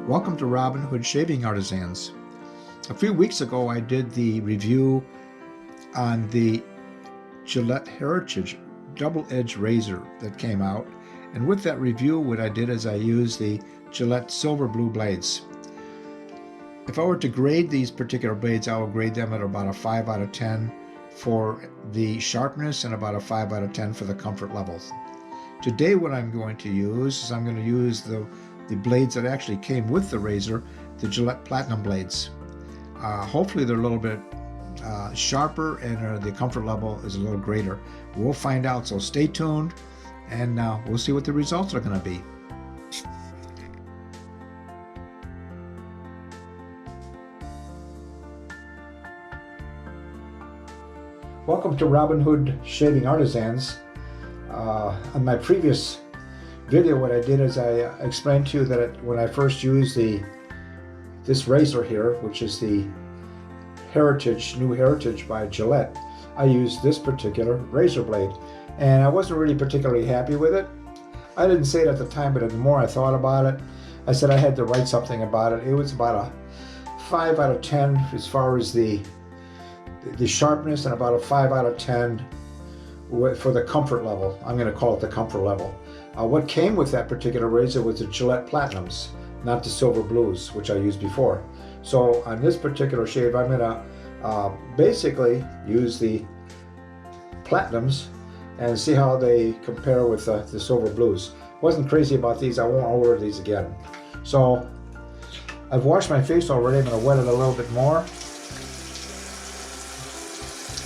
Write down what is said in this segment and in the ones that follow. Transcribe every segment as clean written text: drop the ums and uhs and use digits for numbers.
Welcome to Robin Hood Shaving Artisans. A few weeks ago I did the review on the Gillette Heritage Double-Edged Razor that came out, and with that review what I did is I used the Gillette Silver Blue Blades. If I were to grade these particular blades, I would grade them at about a 5 out of 10 for the sharpness and about a 5 out of 10 for the comfort levels. Today what I'm going to use is I'm going to use the blades that actually came with the razor, the Gillette Platinum Blades. Hopefully they're a little bit sharper and the comfort level is a little greater. We'll find out, so stay tuned and we'll see what the results are going to be. Welcome to Robin Hood Shaving Artisans. On my previous video, what I did is I explained to you that when I first used this razor here, which is the New Heritage by Gillette, I used this particular razor blade, and I wasn't really particularly happy with it. I didn't say it at the time, but the more I thought about it, I said I had to write something about it. It was about a 5 out of 10 as far as the sharpness, and about a 5 out of 10 for the comfort level. I'm going to call it the comfort level. What came with that particular razor was the Gillette Platinums, not the Silver Blues, which I used before. So on this particular shave, I'm going to basically use the Platinums and see how they compare with the Silver Blues. Wasn't crazy about these. I won't order these again. So I've washed my face already. I'm going to wet it a little bit more.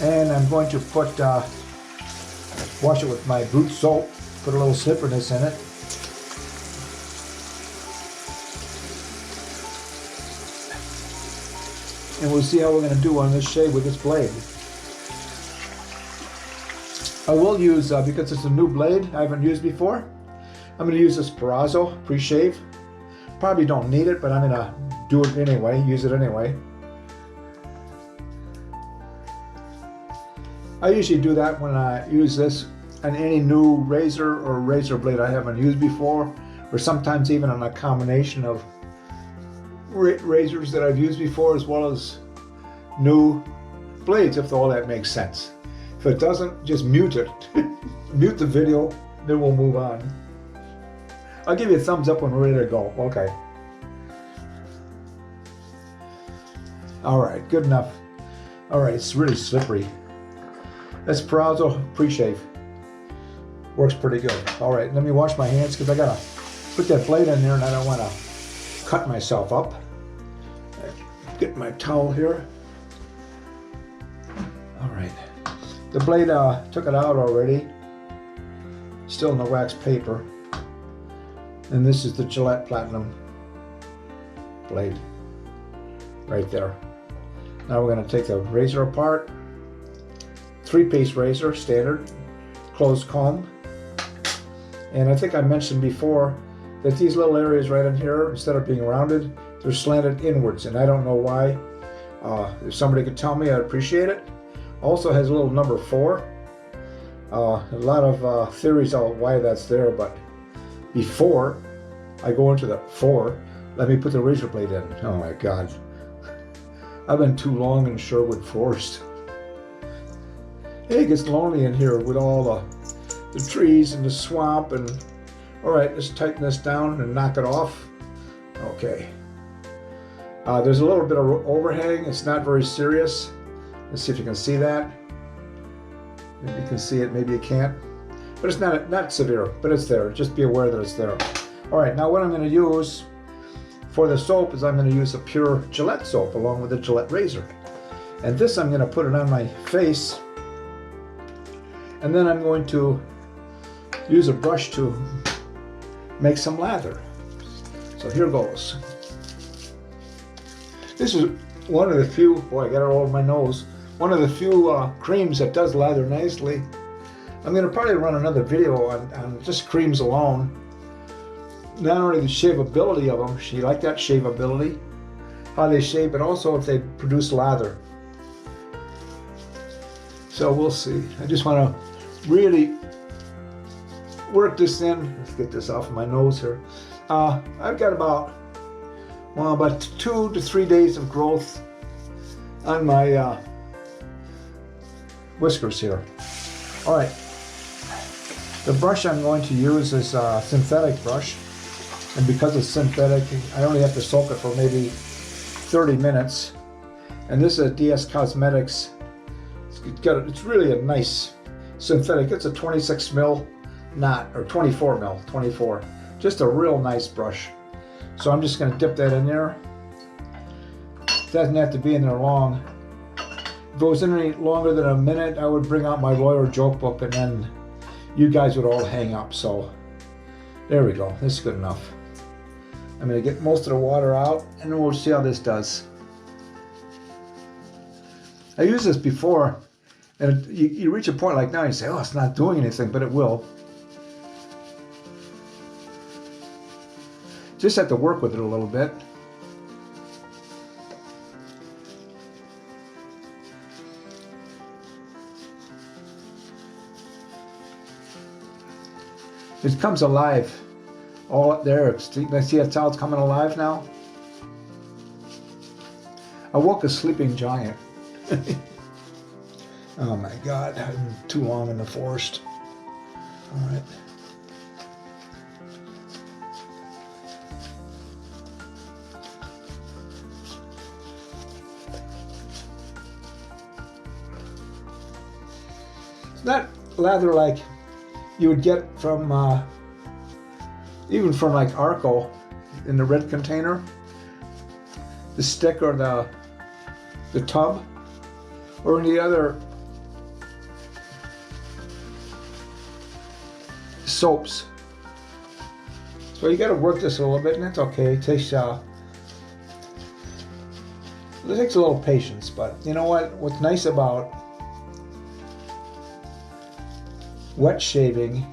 And I'm going to wash it with my boot soap. Put a little slipperiness in it. And we'll see how we're going to do on this shave with this blade. I will use, because it's a new blade I haven't used before, I'm going to use this Perazzo pre-shave. Probably don't need it, but I'm going to do it anyway, use it anyway. I usually do that when I use this on any new razor or razor blade I haven't used before, or sometimes even on a combination of razors that I've used before as well as new blades, if all that makes sense. If it doesn't, just mute it. Mute the video, then we'll move on. I'll give you a thumbs up when we're ready to go. Okay. Alright, good enough. Alright, it's really slippery. That's Perazzo pre-shave. Works pretty good. All right, let me wash my hands because I gotta put that blade in there and I don't want to cut myself up. Get my towel here. All right, the blade, took it out already. Still in the wax paper. And this is the Gillette Platinum Blade right there. Now we're going to take the razor apart. 3-piece razor, standard, closed comb. And I think I mentioned before that these little areas right in here, instead of being rounded, they're slanted inwards, and I don't know why. If somebody could tell me, I'd appreciate it. Also has a little number 4. A lot of theories on why that's there, but before I go into the 4, let me put the razor blade in. Oh my God. I've been too long in Sherwood Forest. Hey, it gets lonely in here with all the trees and the swamp. And all right, let's tighten this down and knock it off. Okay. There's a little bit of overhang. It's not very serious. Let's see if you can see that. Maybe you can see it, maybe you can't. But it's not severe, but it's there. Just be aware that it's there. All right, now what I'm going to use for the soap is I'm going to use a pure Gillette soap along with the Gillette razor. And this I'm going to put it on my face. And then I'm going to use a brush to make some lather. So here goes. This is one of the few, boy, I got it all over my nose, one of the few creams that does lather nicely. I'm going to probably run another video on just creams alone. Not only the shaveability of them, you like that shaveability, how they shave, but also if they produce lather. So we'll see. I just want to really work this in. Let's get this off of my nose here. I've got about well, about 2 to 3 days of growth on my whiskers here. All right, the brush I'm going to use is a synthetic brush, and because it's synthetic, I only have to soak it for maybe 30 minutes. And this is a DS Cosmetics. It's really a nice synthetic. It's a 26 mil knot, or 24 mil, 24. Just a real nice brush. So I'm just going to dip that in there. It doesn't have to be in there long. If it was in any longer than a minute, I would bring out my lawyer joke book and then you guys would all hang up. So there we go. This is good enough. I'm going to get most of the water out and then we'll see how this does. I used this before, and you reach a point like now, you say, oh, it's not doing anything, but it will. Just have to work with it a little bit. It comes alive all up there. See how it's coming alive now? I woke a sleeping giant. Oh my God, I've been too long in the forest. All right. It's not lather like you would get from, even from like Arco in the red container. The stick or the tub, or any other soaps. So you got to work this a little bit, and that's okay. It takes a little patience, but you know what? What's nice about wet shaving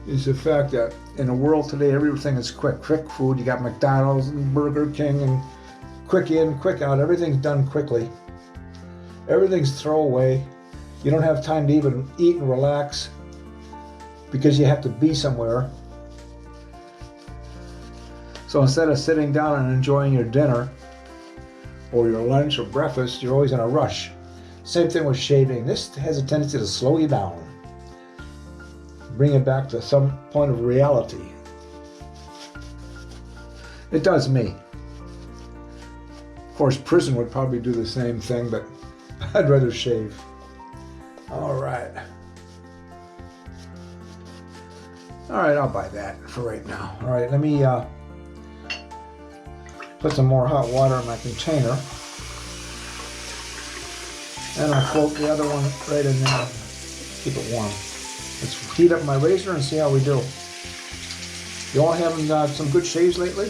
is the fact that in the world today, everything is quick food. You got McDonald's and Burger King and quick in, quick out. Everything's done quickly. Everything's throwaway. You don't have time to even eat and relax because you have to be somewhere. So instead of sitting down and enjoying your dinner or your lunch or breakfast, you're always in a rush. Same thing with shaving. This has a tendency to slow you down, bring it back to some point of reality. It does me. Of course, prison would probably do the same thing, but I'd rather shave. All right. All right, I'll buy that for right now. All right, let me put some more hot water in my container. And I'll float the other one right in there. Keep it warm. Let's heat up my razor and see how we do. You all having some good shaves lately?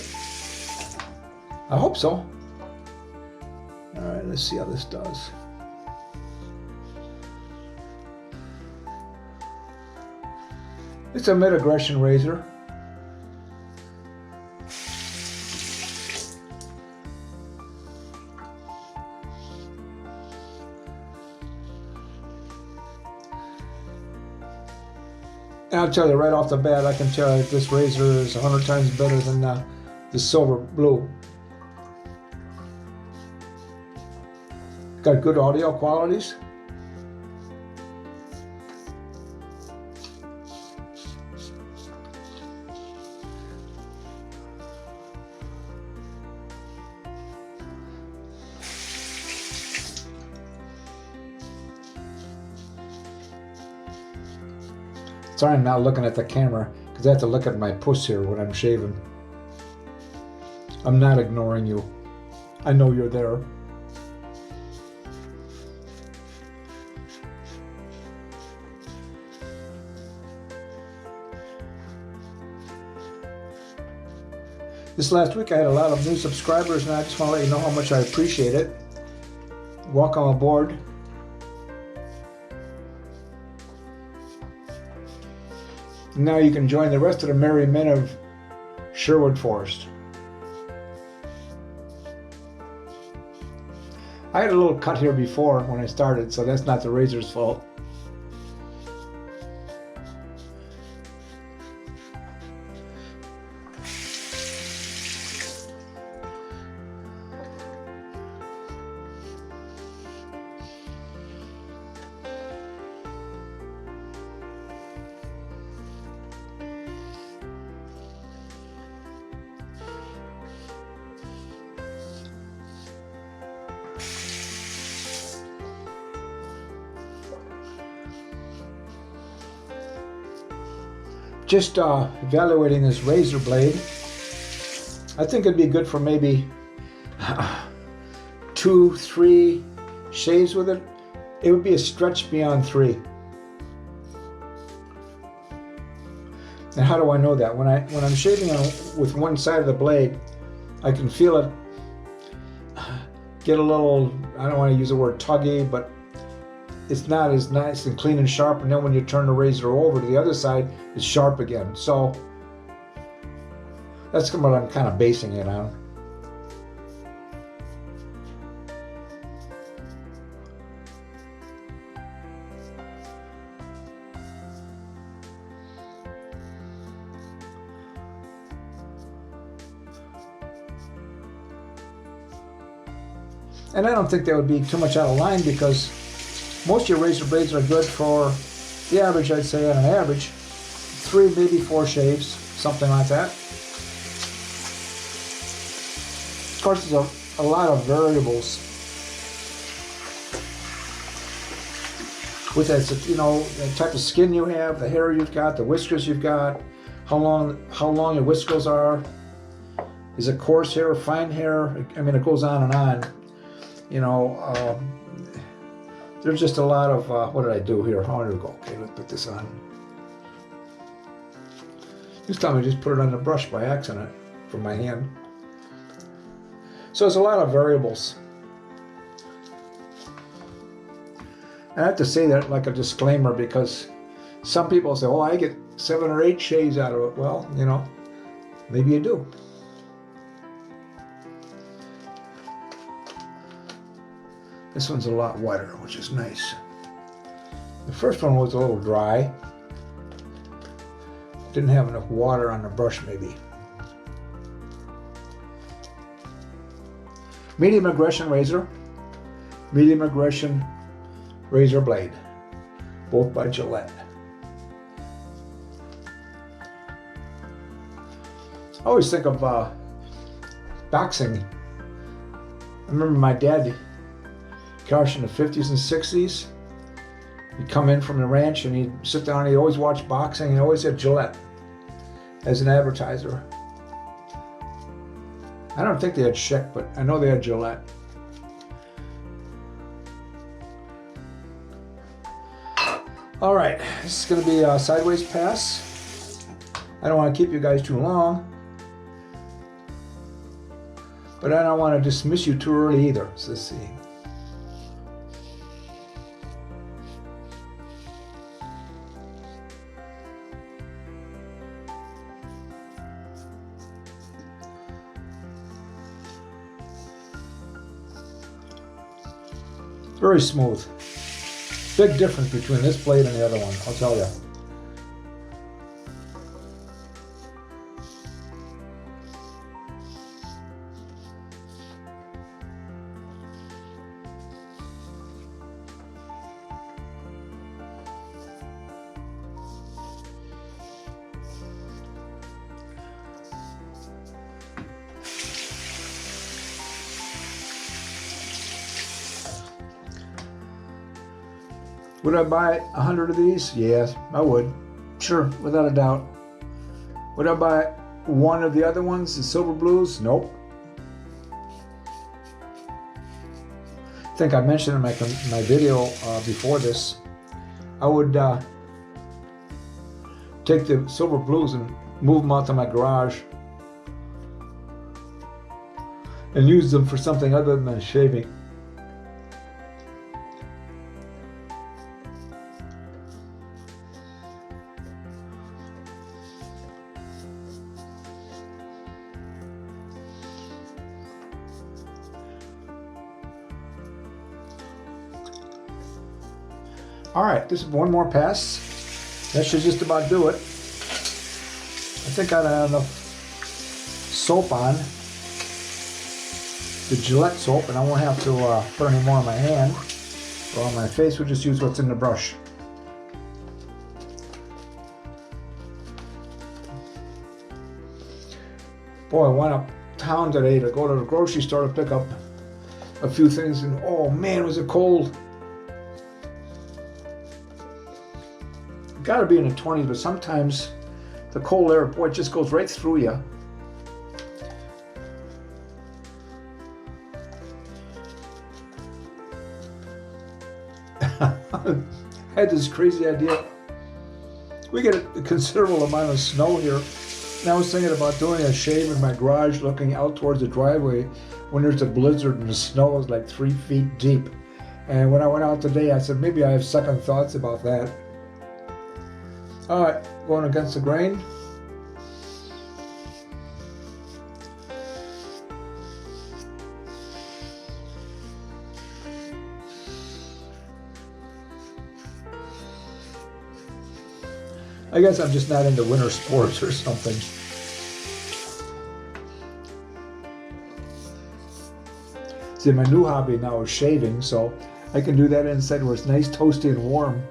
I hope so. All right, let's see how this does. It's a mid-aggression razor. And I'll tell you right off the bat, I can tell you this razor is 100 times better than the Silver Blue. Got good audio qualities. Sorry, I'm not looking at the camera because I have to look at my puss here when I'm shaving. I'm not ignoring you. I know you're there. This last week I had a lot of new subscribers, and I just want to let you know how much I appreciate it. Welcome aboard. Now you can join the rest of the merry men of Sherwood Forest. I had a little cut here before when I started, so that's not the razor's fault. just evaluating this razor blade. I think it'd be good for maybe 2-3 shaves with it. It would be a stretch beyond 3. And how do I know that? When I'm shaving with one side of the blade, I can feel it get a little, I don't want to use the word tuggy, but it's not as nice and clean and sharp. And then when you turn the razor over to the other side, it's sharp again. So that's what I'm kind of basing it on. And I don't think that would be too much out of line, because most of your razor blades are good for the average, I'd say on an average, 3, maybe 4 shaves, something like that. Of course, there's a lot of variables with that, you know, the type of skin you have, the hair you've got, the whiskers you've got, how long your whiskers are. Is it coarse hair, fine hair? I mean, it goes on and on. You know, there's just a lot of, what did I do here? How did it go? Okay, let's put this on. This time I just put it on the brush by accident from my hand. So there's a lot of variables. And I have to say that like a disclaimer, because some people say, oh, I get 7 or 8 shaves out of it. Well, you know, maybe you do. This one's a lot wetter, which is nice. The first one was a little dry. Didn't have enough water on the brush, maybe. Medium aggression razor, medium aggression razor blade, both by Gillette. I always think of boxing. I remember my dad, gosh, in the 50s and 60s, he'd come in from the ranch and he'd sit down and he'd always watch boxing, and he always had Gillette as an advertiser. I don't think they had Schick, but I know they had Gillette. All right, this is going to be a sideways pass. I don't want to keep you guys too long, but I don't want to dismiss you too early either. So let's see. Very smooth. Big difference between this blade and the other one, I'll tell you. Would I buy 100 of these? Yes, I would. Sure, without a doubt. Would I buy one of the other ones, the silver blues? Nope. I think I mentioned in my video before this, I would take the silver blues and move them out to my garage and use them for something other than shaving. All right, this is one more pass. That should just about do it. I think I have enough soap on, the Gillette soap, and I won't have to put any more on my hand or on my face. We'll just use what's in the brush. Boy, I went uptown today to go to the grocery store to pick up a few things, and oh man, was it cold. Got to be in the 20s, but sometimes the cold air, boy, it just goes right through you. I had this crazy idea. We get a considerable amount of snow here, and I was thinking about doing a shave in my garage looking out towards the driveway when there's a blizzard and the snow is like 3 feet deep. And when I went out today, I said, maybe I have second thoughts about that. All right, going against the grain. I guess I'm just not into winter sports or something. See, my new hobby now is shaving, so I can do that inside where it's nice, toasty, and warm.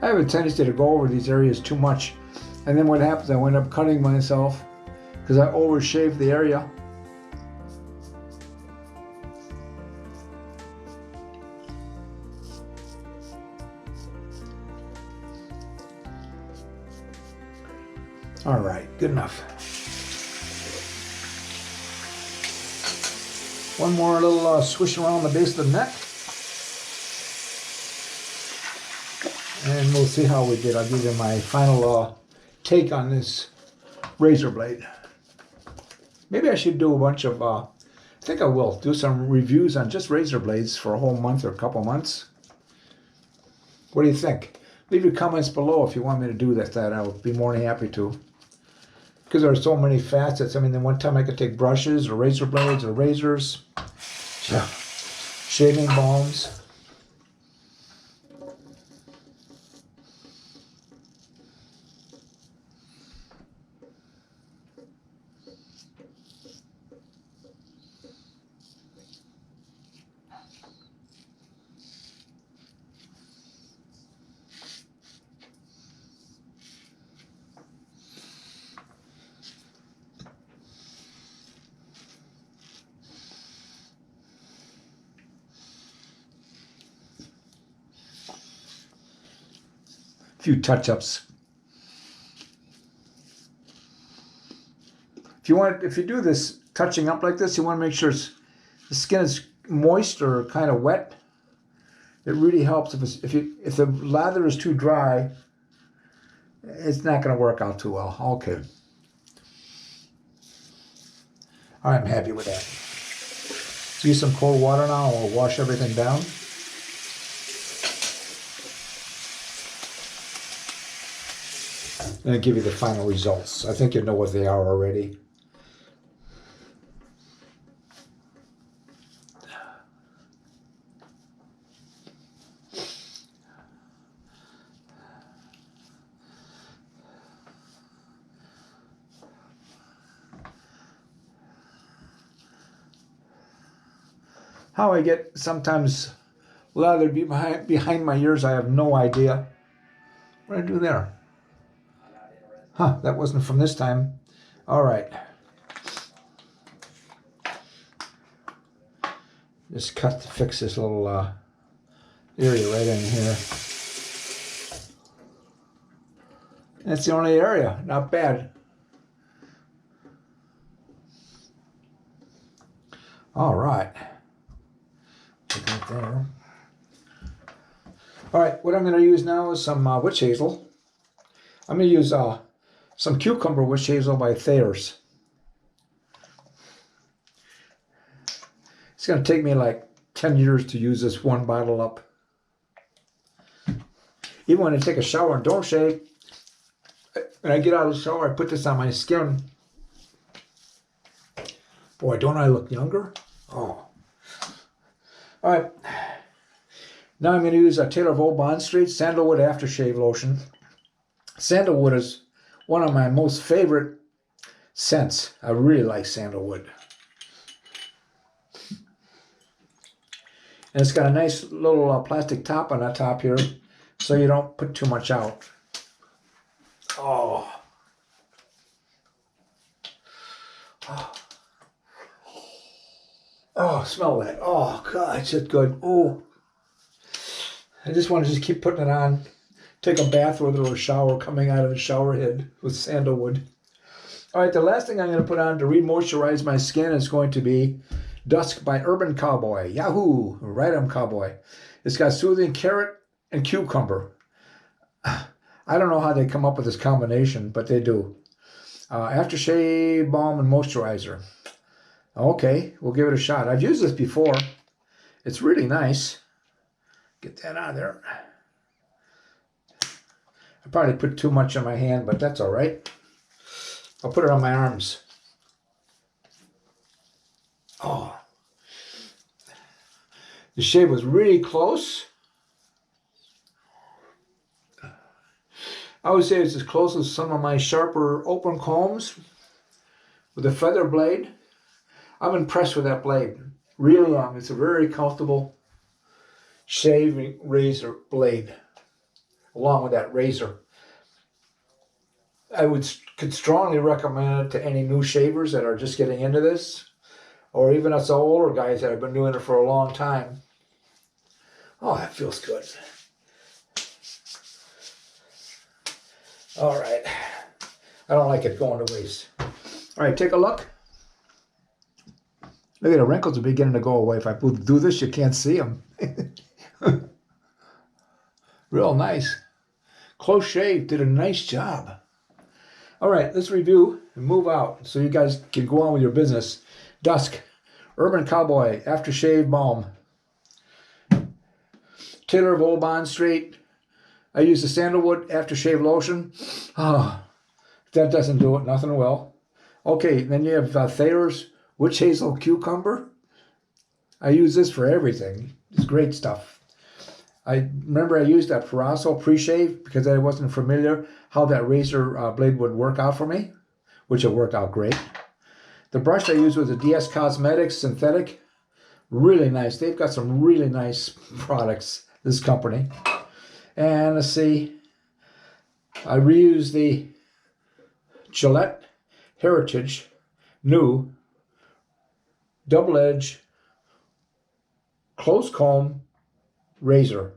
I have a tendency to go over these areas too much, and then what happens, I wind up cutting myself because I overshave the area. All right, good enough. One more little swish around the base of the neck. And we'll see how we did. I'll give you my final take on this razor blade. Maybe I should do a bunch of, I think I will, do some reviews on just razor blades for a whole month or a couple months. What do you think? Leave your comments below if you want me to do that. I would be more than happy to. Because there are so many facets. I mean, then one time I could take brushes or razor blades or razors, shaving balms. Few touch-ups. If you do this touching up like this, you want to make sure the skin is moist or kind of wet. It really helps. If the lather is too dry, it's not going to work out too well. Okay. I'm happy with that. Let's use some cold water now and we'll wash everything down. And I'll give you the final results. I think you know what they are already. How I get sometimes lather behind my ears, I have no idea. What did I do there? Huh, that wasn't from this time. All right. Just cut to fix this little area right in here. That's the only area, not bad. All right. Put that there. All right, what I'm going to use now is some witch hazel. I'm going to use some cucumber witch hazel by Thayer's. It's going to take me like 10 years to use this one bottle up. Even when I take a shower and don't shave, when I get out of the shower, I put this on my skin. Boy, don't I look younger? Oh. All right. Now I'm going to use a Taylor of Old Bond Street Sandalwood Aftershave Lotion. Sandalwood is one of my most favorite scents. I really like sandalwood. And it's got a nice little plastic top on the top here, so you don't put too much out. Oh. Oh. Oh, smell that. Oh, God, it's just good. Oh. I just want to just keep putting it on. Take a bath with it or a shower coming out of the shower head with sandalwood. All right, the last thing I'm going to put on to re-moisturize my skin is going to be Dusk by Urban Cowboy. Yahoo! Right on, Cowboy. It's got soothing carrot and cucumber. I don't know how they come up with this combination, but they do. Aftershave, balm, and moisturizer. Okay, we'll give it a shot. I've used this before. It's really nice. Get that out of there. I probably put too much on my hand, but that's all right. I'll put it on my arms. Oh. The shave was really close. I would say it's as close as some of my sharper open combs with a feather blade. I'm impressed with that blade. Really long. It's a very comfortable shaving razor blade along with that razor. I could strongly recommend it to any new shavers that are just getting into this, or even us older guys that have been doing it for a long time. Oh, that feels good. All right. I don't like it going to waste. All right, take a look. Look at the wrinkles are beginning to go away. If I do this, you can't see them. Real nice. Close shave. Did a nice job. All right, let's review and move out so you guys can go on with your business. Dusk, Urban Cowboy, Aftershave Balm. Taylor of Old Bond Street. I use the Sandalwood Aftershave Lotion. Oh, if that doesn't do it, nothing will. Okay, then you have Thayer's Witch Hazel Cucumber. I use this for everything. It's great stuff. I remember I used that Parasso pre-shave because I wasn't familiar how that razor blade would work out for me, which it worked out great. The brush I used was a DS Cosmetics Synthetic. Really nice. They've got some really nice products, this company. And let's see, I reused the Gillette Heritage New Double Edge Close Comb Razor.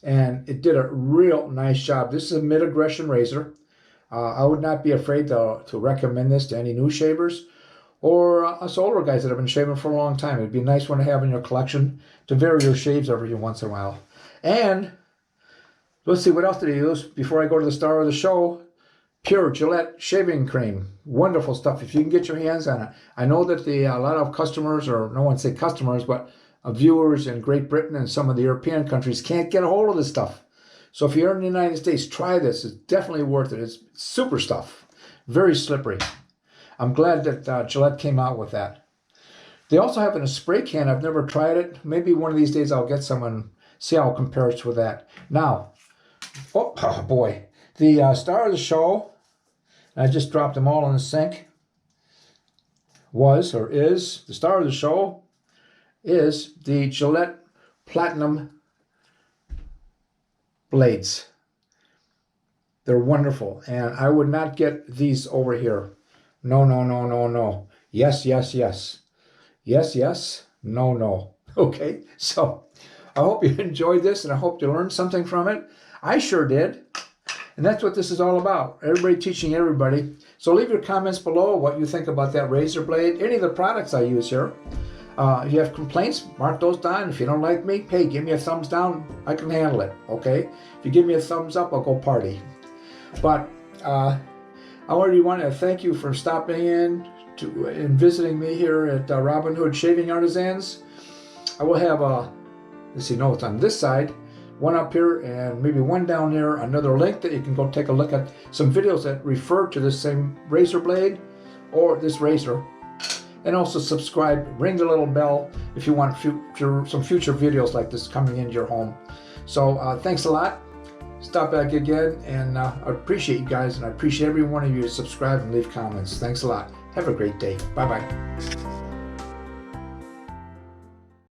And it did a real nice job. This is a mid-aggression razor. I would not be afraid to recommend this to any new shavers or us older guys that have been shaving for a long time. It'd be a nice one to have in your collection to vary your shaves every once in a while. And let's see, what else did I use before I go to the star of the show? Pure Gillette Shaving Cream. Wonderful stuff if you can get your hands on it. I know that a lot of customers, or no one say customers, but viewers in Great Britain and some of the European countries can't get a hold of this stuff. So if you're in the United States, try this. It's definitely worth it. It's super stuff. Very slippery. I'm glad that Gillette came out with that. They also have it in a spray can. I've never tried it. Maybe one of these days I'll get some and see how it compares with that. Now, oh boy. The star of the show, I just dropped them all in the sink, the star of the show is the Gillette Platinum Blades. They're wonderful, and I would not get these over here. No, no, no, no, no. Yes, yes, yes. Yes, yes, no, no. Okay, so I hope you enjoyed this, and I hope you learned something from it. I sure did. And that's what this is all about. Everybody teaching everybody. So leave your comments below what you think about that razor blade, any of the products I use here. If you have complaints, mark those down. If you don't like me, hey, give me a thumbs down. I can handle it, okay? If you give me a thumbs up, I'll go party. But I already want to thank you for stopping in and visiting me here at Robin Hood Shaving Artisans. I will have let's see, no, it's on this side, one up here, and maybe one down there, another link that you can go take a look at some videos that refer to this same razor blade or this razor. And also subscribe, ring the little bell if you want some future videos like this coming into your home. So thanks a lot. Stop back again, and I appreciate you guys, and I appreciate every one of you to subscribe and leave comments. Thanks a lot. Have a great day. Bye-bye.